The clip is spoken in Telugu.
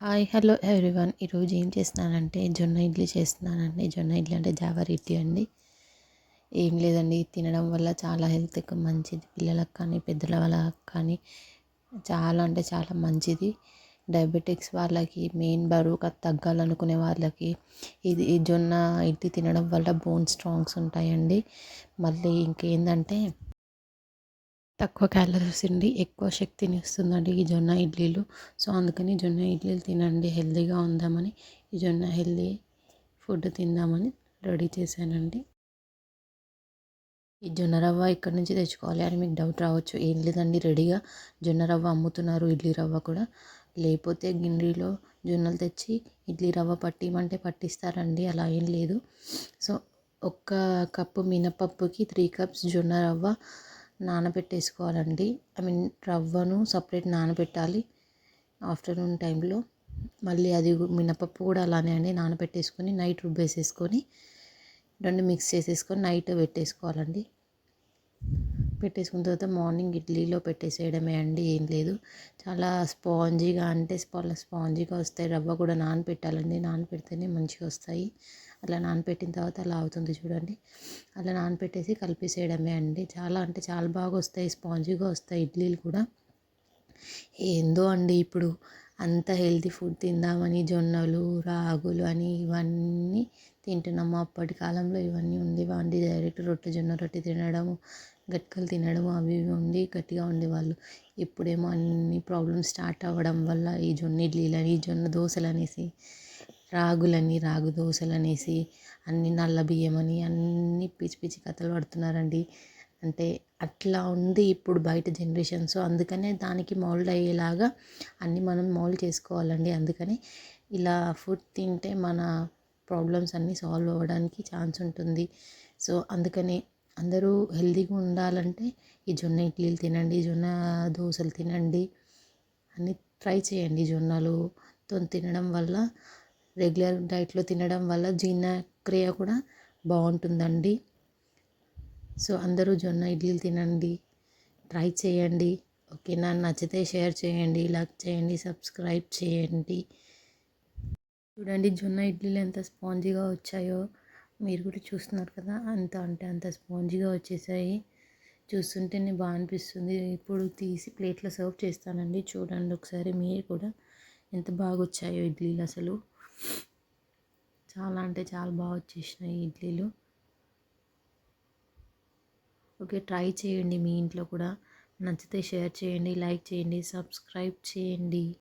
Hi hello everyone. ఈరోజు ఏం చేస్తున్నానంటే జొన్న ఇడ్లీ చేస్తున్నానండి. జొన్న ఇడ్లీ అంటే జావర్ ఇడ్లీ అండి. ఏం లేదండి, తినడం వల్ల చాలా హెల్త్కి మంచిది. పిల్లలకు కానీ పెద్దల వాళ్ళకి కానీ చాలా అంటే చాలా మంచిది. డయాబెటిక్స్ వాళ్ళకి, మెయిన్ బరువు తగ్గాలనుకునే వాళ్ళకి ఈ జొన్న ఇడ్లీ తినడం వల్ల బోన్ స్ట్రాంగ్స్ ఉంటాయండి. మళ్ళీ ఇంకేంటంటే తక్కువ క్యాలరీస్ ఉండి ఎక్కువ శక్తిని ఇస్తుందండి ఈ జొన్న ఇడ్లీలు. సో అందుకని జొన్న ఇడ్లీలు తినండి, హెల్తీగా ఉందామని ఈ జొన్న హెల్తీ ఫుడ్ తిందామని రెడీ చేశానండి. ఈ జొన్న రవ్వ ఎక్కడి నుంచి తెచ్చుకోవాలి అని మీకు డౌట్ రావచ్చు. ఏం లేదండి, రెడీగా జొన్న రవ్వ అమ్ముతున్నారు, ఇడ్లీ రవ్వ కూడా. లేకపోతే గిన్నెలో జొన్నలు తెచ్చి ఇడ్లీ రవ్వ పట్టిమంటే పట్టిస్తారండి, అలా ఏం లేదు. సో ఒక్క కప్పు మినపప్పుకి 3 కప్స్ జొన్న రవ్వ నానబెట్టేసుకోవాలండి. రవ్వను సపరేట్ నానబెట్టాలి ఆఫ్టర్నూన్ టైంలో. మళ్ళీ అది మినపప్పు కూడా అలానే అండి, నానబెట్టేసుకొని నైట్ రుబ్బేసేసుకొని రెండు మిక్స్ చేసేసుకొని నైట్ పెట్టేసుకోవాలండి. పెట్టేసుకున్న తర్వాత మార్నింగ్ ఇడ్లీలో పెట్టేసేయడమే అండి, ఏం లేదు. చాలా స్పాంజీగా అంటే స్పాంజీగా వస్తాయి. రవ్వ కూడా నానబెట్టాలండి, నానబెడితేనే మంచిగా వస్తాయి. అలా నానబెట్టిన తర్వాత అలా అవుతుంది చూడండి. అలా నానబెట్టేసి కలిపేసేయడమే అండి. చాలా అంటే చాలా బాగా వస్తాయి, స్పాంజీగా వస్తాయి ఇడ్లీలు కూడా. ఏందో అండి, ఇప్పుడు అంత హెల్తీ ఫుడ్ తిందామని జొన్నలు, రాగులు అని ఇవన్నీ తింటున్నాము. అప్పటి కాలంలో ఇవన్నీ ఉండేవా అండి? డైరెక్ట్ జొన్న రొట్టె తినడము, గట్కలు తినడము అవి ఇవి ఉండి గట్టిగా ఉండేవాళ్ళు. ఇప్పుడేమో అన్ని ప్రాబ్లమ్స్ స్టార్ట్ అవ్వడం వల్ల ఈ జొన్న ఇడ్లీలని, జొన్న దోశలు అనేసి, రాగు దోశలు అనేసి, అన్ని నల్ల బియ్యం అని అన్ని పిచ్చి పిచ్చి కథలు పడుతున్నారండి. అంటే అట్లా ఉంది ఇప్పుడు బయట జనరేషన్. సో అందుకనే దానికి మౌల్డ్ అయ్యేలాగా అన్నీ మనం మౌల్డ్ చేసుకోవాలండి. అందుకని ఇలా ఫుడ్ తింటే మన ప్రాబ్లమ్స్ అన్నీ సాల్వ్ అవ్వడానికి ఛాన్స్ ఉంటుంది. సో అందుకని అందరూ హెల్తీగా ఉండాలంటే ఈ జొన్న ఇడ్లీలు తినండి, జొన్న దోశలు తినండి, అన్నీ ట్రై చేయండి. జొన్నలుతో తినడం వల్ల, రెగ్యులర్ డైట్లో తినడం వల్ల జీర్ణక్రియ కూడా బాగుంటుందండి. సో అందరూ జొన్న ఇడ్లీలు తినండి, ట్రై చేయండి. ఓకేనా? నచ్చితే షేర్ చేయండి, లైక్ చేయండి, సబ్స్క్రైబ్ చేయండి. చూడండి జొన్న ఇడ్లీలు ఎంత స్పాంజీగా వచ్చాయో, మీరు కూడా చూస్తున్నారు కదా. అంత అంటే అంత స్పాంజీగా వచ్చేసాయి. చూస్తుంటేనే బాగా అనిపిస్తుంది. ఇప్పుడు తీసి ప్లేట్లో సర్వ్ చేస్తానండి, చూడండి ఒకసారి మీరు కూడా ఎంత బాగా వచ్చాయో ఇడ్లీలు. అసలు చాలా అంటే చాలా బాగా వచ్చేసినాయి ఇడ్లీలు. ఓకే, ట్రై చేయండి మీ ఇంట్లో కూడా. నచ్చితే షేర్ చేయండి, లైక్ చేయండి, సబ్స్క్రైబ్ చేయండి.